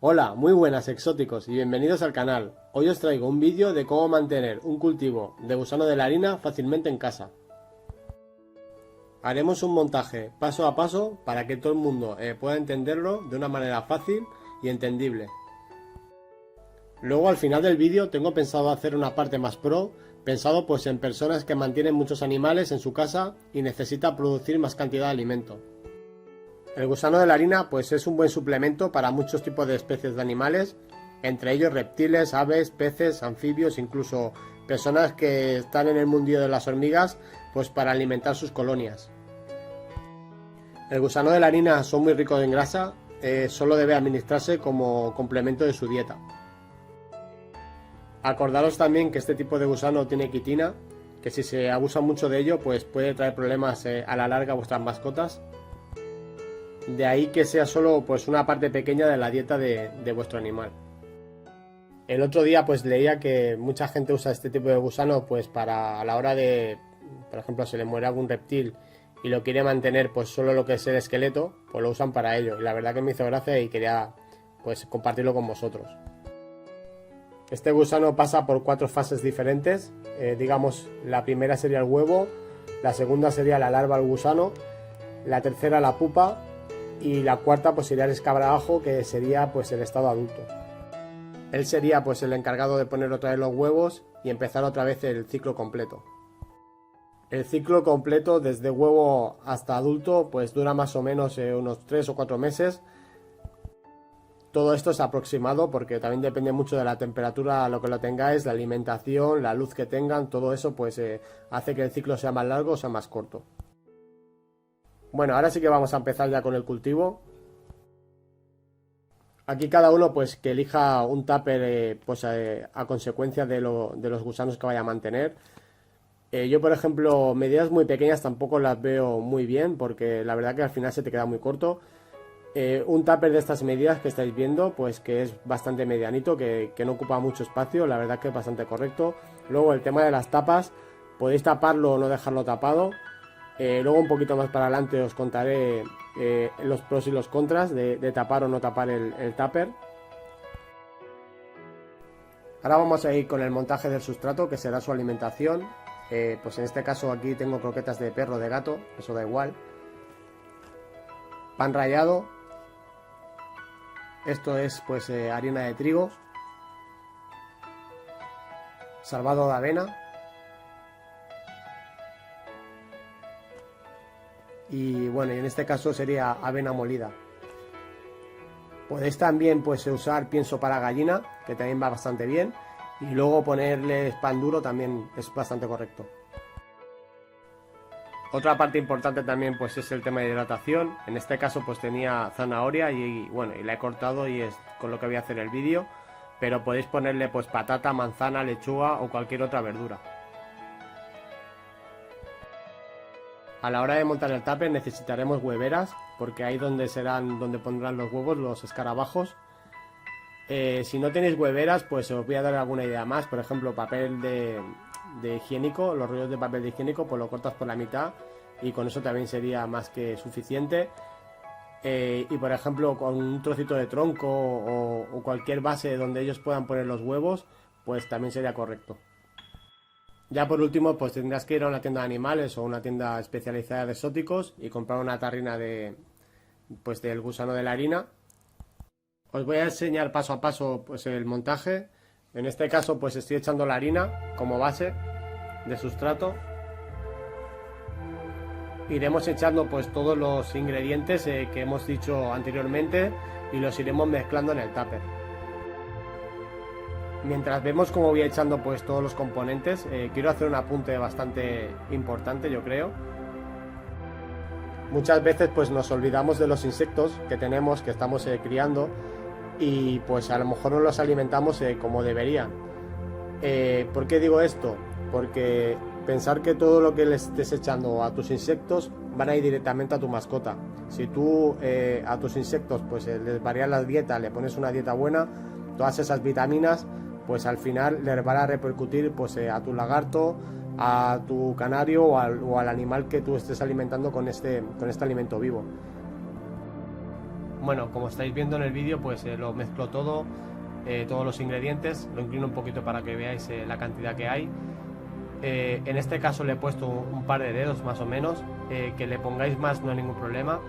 Hola, muy buenas exóticos y bienvenidos al canal. Hoy os traigo un vídeo de cómo mantener un cultivo de gusano de la harina fácilmente en casa. Haremos un montaje paso a paso para que todo el mundo pueda entenderlo de una manera fácil y entendible. Luego al final del vídeo tengo pensado hacer una parte más pro, pensado pues en personas que mantienen muchos animales en su casa y necesitan producir más cantidad de alimento. El gusano de la harina pues es un buen suplemento para muchos tipos de especies de animales, entre ellos reptiles, aves, peces, anfibios, incluso personas que están en el mundillo de las hormigas pues para alimentar sus colonias. El gusano de la harina son muy ricos en grasa, solo debe administrarse como complemento de su dieta. Acordaros también que este tipo de gusano tiene quitina, que si se abusa mucho de ello pues puede traer problemas a la larga a vuestras mascotas. De ahí que sea solo pues una parte pequeña de la dieta de vuestro animal. El otro día pues leía que mucha gente usa este tipo de gusano pues para a la hora de, por ejemplo, se le muere algún reptil y lo quiere mantener pues solo lo que es el esqueleto, pues lo usan para ello. Y la verdad que me hizo gracia y quería pues compartirlo con vosotros. Este gusano pasa por 4 fases diferentes. Digamos, la primera sería el huevo, la segunda sería la larva del gusano, la tercera la pupa, y la cuarta pues sería el escarabajo, que sería pues el estado adulto. Él sería pues el encargado de poner otra vez los huevos y empezar otra vez el ciclo completo. El ciclo completo desde huevo hasta adulto pues dura más o menos unos 3 o 4 meses. Todo esto es aproximado porque también depende mucho de la temperatura a lo que lo tengáis, la alimentación, la luz que tengan, todo eso pues hace que el ciclo sea más largo o sea más corto. Bueno, ahora sí que vamos a empezar ya con el cultivo. Aquí cada uno pues que elija un tupper pues a consecuencia de los gusanos que vaya a mantener. Yo por ejemplo medidas muy pequeñas tampoco las veo muy bien porque la verdad que al final se te queda muy corto. Un tupper de estas medidas que estáis viendo pues que es bastante medianito, que no ocupa mucho espacio, la verdad que es bastante correcto. Luego el tema de las tapas, podéis taparlo o no dejarlo tapado. Luego un poquito más para adelante os contaré los pros y los contras de tapar o no tapar el tupper. Ahora vamos a ir con el montaje del sustrato, que será su alimentación. Pues en este caso aquí tengo croquetas de perro, de gato, eso da igual. Pan rallado. Esto es pues harina de trigo. Salvado de avena. Y bueno, y en este caso sería avena molida. Podéis también pues usar pienso para gallina, que también va bastante bien, y luego ponerle pan duro también es bastante correcto. Otra parte importante también pues es el tema de hidratación. En este caso pues tenía zanahoria y bueno, y la he cortado y es con lo que voy a hacer el vídeo, pero podéis ponerle pues patata, manzana, lechuga o cualquier otra verdura. A la hora de montar el tupper necesitaremos hueveras, porque ahí donde pondrán los huevos los escarabajos. Si no tenéis hueveras, pues os voy a dar alguna idea más. Por ejemplo, papel de higiénico, los rollos de papel de higiénico, pues lo cortas por la mitad y con eso también sería más que suficiente. Y por ejemplo, con un trocito de tronco o cualquier base donde ellos puedan poner los huevos, pues también sería correcto. Ya por último, pues tendrás que ir a una tienda de animales o una tienda especializada de exóticos y comprar una tarrina pues del gusano de la harina. Os voy a enseñar paso a paso pues el montaje. En este caso pues estoy echando la harina como base de sustrato. Iremos echando pues todos los ingredientes que hemos dicho anteriormente y los iremos mezclando en el tupper. Mientras vemos cómo voy echando pues todos los componentes, quiero hacer un apunte bastante importante, yo creo. Muchas veces pues nos olvidamos de los insectos que tenemos, que estamos criando, y pues a lo mejor no los alimentamos como deberían. ¿Por qué digo esto? Porque pensar que todo lo que le estés echando a tus insectos van a ir directamente a tu mascota. Si tú a tus insectos pues les varías la dieta, le pones una dieta buena, todas esas vitaminas pues al final les van a repercutir pues a tu lagarto, a tu canario o al animal que tú estés alimentando con este alimento vivo. Bueno, como estáis viendo en el vídeo, pues lo mezclo todo, todos los ingredientes, lo inclino un poquito para que veáis la cantidad que hay. En este caso le he puesto un par de dedos más o menos, que le pongáis más no hay ningún problema.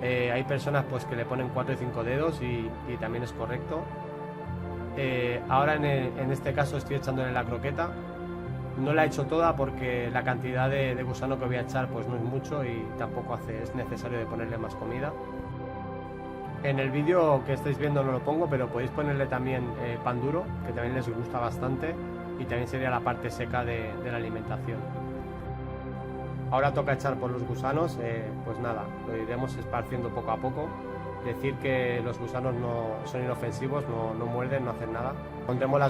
Hay personas pues que le ponen 4 y 5 dedos y también es correcto. Ahora en este caso estoy echándole la croqueta. No la he hecho toda porque la cantidad de gusano que voy a echar pues no es mucho y tampoco es necesario de ponerle más comida. En el vídeo que estáis viendo no lo pongo, pero podéis ponerle también pan duro, que también les gusta bastante, y también sería la parte seca de la alimentación. Ahora toca echar por los gusanos, pues nada, lo iremos esparciendo poco a poco. Decir que los gusanos no son inofensivos, no muerden, no hacen nada.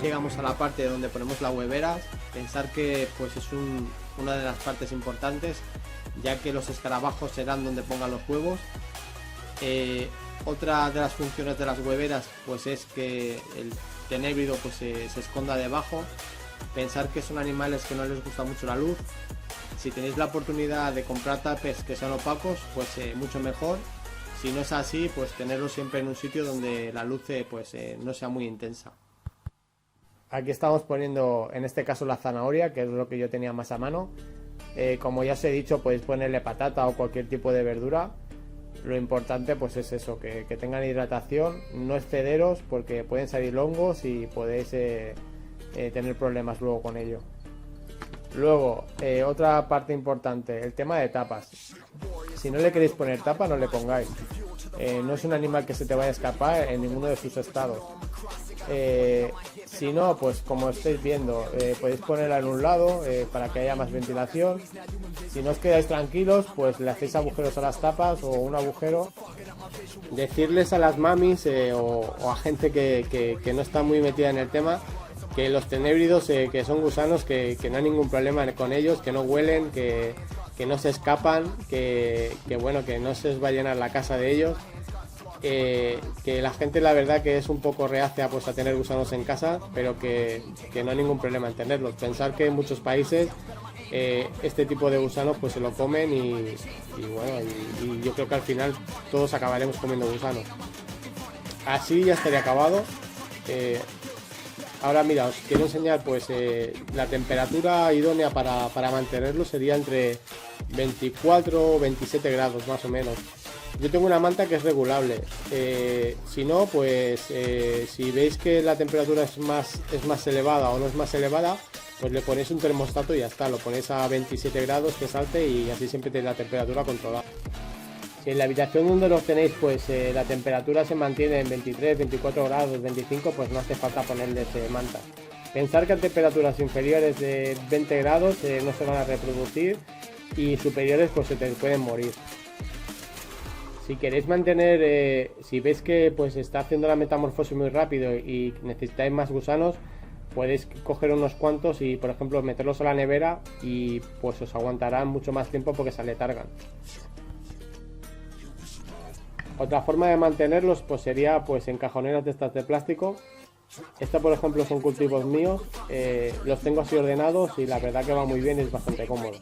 Llegamos a la parte donde ponemos las hueveras. Pensar que pues es una de las partes importantes, ya que los escarabajos serán donde pongan los huevos. Otra de las funciones de las hueveras pues es que el tenébrido pues se esconda debajo. Pensar que son animales que no les gusta mucho la luz. Si tenéis la oportunidad de comprar tapes que sean opacos, pues mucho mejor. Si no es así, pues tenerlo siempre en un sitio donde la luz no sea muy intensa. Aquí estamos poniendo, en este caso, la zanahoria, que es lo que yo tenía más a mano. Como ya os he dicho, podéis ponerle patata o cualquier tipo de verdura. Lo importante pues es eso, que tengan hidratación, no excederos porque pueden salir hongos y podéis tener problemas luego con ello. Luego, otra parte importante, el tema de tapas. Si no le queréis poner tapa, no le pongáis. No es un animal que se te vaya a escapar en ninguno de sus estados. Si no, pues como estáis viendo, podéis ponerla en un lado para que haya más ventilación. Si no os quedáis tranquilos, pues le hacéis agujeros a las tapas o un agujero. Decirles a las mamis o a gente que no está muy metida en el tema, que los tenébridos, que son gusanos, que no hay ningún problema con ellos, que no huelen, que no se escapan, que bueno, que no se os va a llenar la casa de ellos. Que la gente la verdad que es un poco reacia pues a tener gusanos en casa, pero que no hay ningún problema en tenerlos. Pensar que en muchos países este tipo de gusanos pues se lo comen y bueno, y yo creo que al final todos acabaremos comiendo gusanos. Así ya estaría acabado. Ahora mira, os quiero enseñar pues la temperatura idónea para mantenerlo sería entre 24 o 27 grados más o menos. Yo tengo una manta que es regulable. Si no, pues si veis que la temperatura es más elevada o no es más elevada, pues le ponéis un termostato y ya está. Lo ponéis a 27 grados que salte y así siempre tenéis la temperatura controlada. Si en la habitación donde los tenéis pues la temperatura se mantiene en 23, 24 grados, 25, pues no hace falta ponerles manta. Pensar que a temperaturas inferiores de 20 grados no se van a reproducir y superiores pues se te pueden morir. Si queréis mantener, si veis que pues está haciendo la metamorfosis muy rápido y necesitáis más gusanos, podéis coger unos cuantos y por ejemplo meterlos a la nevera y pues os aguantarán mucho más tiempo porque se aletargan. Otra forma de mantenerlos pues sería pues en cajoneras de estas de plástico. Esta por ejemplo son cultivos míos, los tengo así ordenados y la verdad que va muy bien y es bastante cómodo.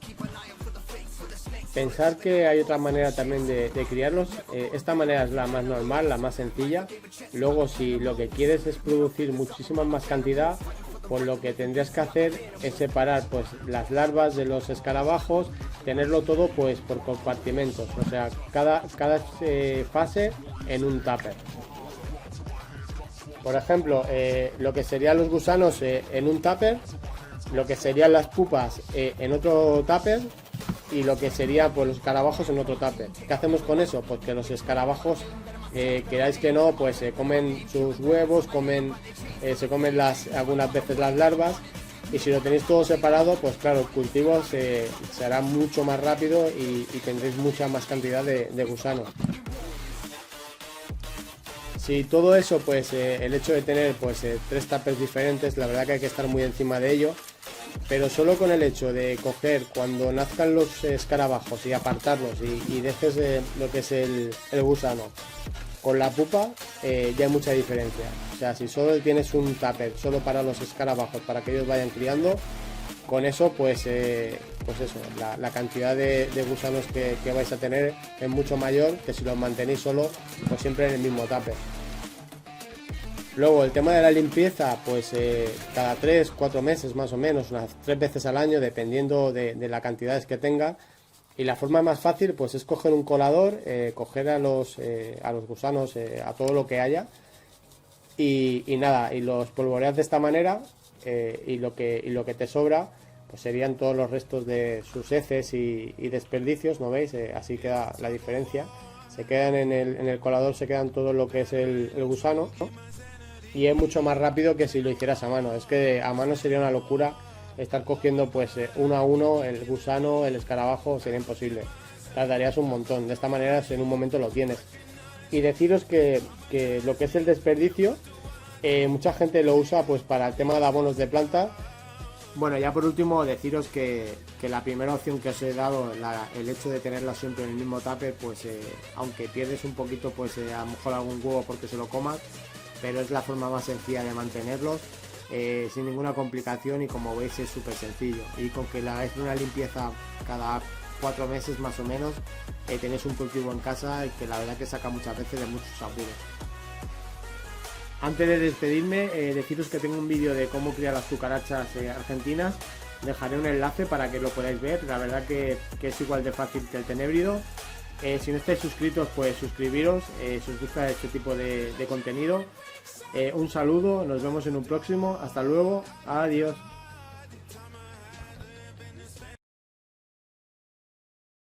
Pensar que hay otra manera también de criarlos. Esta manera es la más normal, la más sencilla. Luego si lo que quieres es producir muchísima más cantidad, pues lo que tendrías que hacer es separar pues las larvas de los escarabajos, tenerlo todo pues por compartimentos, o sea, cada fase en un tupper. Por ejemplo, lo que serían los gusanos en un tupper, lo que serían las pupas en otro tupper y lo que sería pues los escarabajos en otro tupper. ¿Qué hacemos con eso? Pues que los escarabajos, queráis que no, pues comen sus huevos, se comen algunas veces las larvas, y si lo tenéis todo separado, pues claro, el cultivo se hará mucho más rápido y tendréis mucha más cantidad de gusanos. Si todo eso, pues el hecho de tener pues 3 tuppers diferentes, la verdad que hay que estar muy encima de ello. Pero solo con el hecho de coger cuando nazcan los escarabajos y apartarlos y dejes lo que es el gusano con la pupa, ya hay mucha diferencia. O sea, si solo tienes un tupper solo para los escarabajos, para que ellos vayan criando, con eso pues eso, la cantidad de gusanos que vais a tener es mucho mayor que si los mantenéis solo pues siempre en el mismo tupper. Luego el tema de la limpieza, pues cada 3-4 meses más o menos, unas 3 veces al año, dependiendo de las cantidades que tenga. Y la forma más fácil pues es coger un colador, coger a los gusanos, a todo lo que haya, y nada, y los polvoreas de esta manera, y lo que te sobra pues serían todos los restos de sus heces y desperdicios, ¿no veis? Así queda la diferencia. Se quedan en el colador, se quedan todo lo que es el gusano, ¿no? Y es mucho más rápido que si lo hicieras a mano. Es que a mano sería una locura estar cogiendo pues uno a uno el gusano, el escarabajo, sería imposible. Tardarías un montón. De esta manera en un momento lo tienes. Y deciros que lo que es el desperdicio, mucha gente lo usa pues para el tema de abonos de planta. Bueno, ya por último deciros que la primera opción que os he dado, el hecho de tenerla siempre en el mismo tupper, pues aunque pierdes un poquito pues a lo mejor algún huevo porque se lo comas, pero es la forma más sencilla de mantenerlos, sin ninguna complicación, y como veis es súper sencillo, y con que le hagáis una limpieza cada 4 meses más o menos, tenéis un cultivo en casa y que la verdad que saca muchas veces de muchos apuros. Antes de despedirme, deciros que tengo un vídeo de cómo criar las cucarachas argentinas. Dejaré un enlace para que lo podáis ver. La verdad que es igual de fácil que el tenébrido. Si no estáis suscritos, pues suscribiros si os gusta este tipo de contenido. Un saludo, nos vemos en un próximo. Hasta luego, adiós.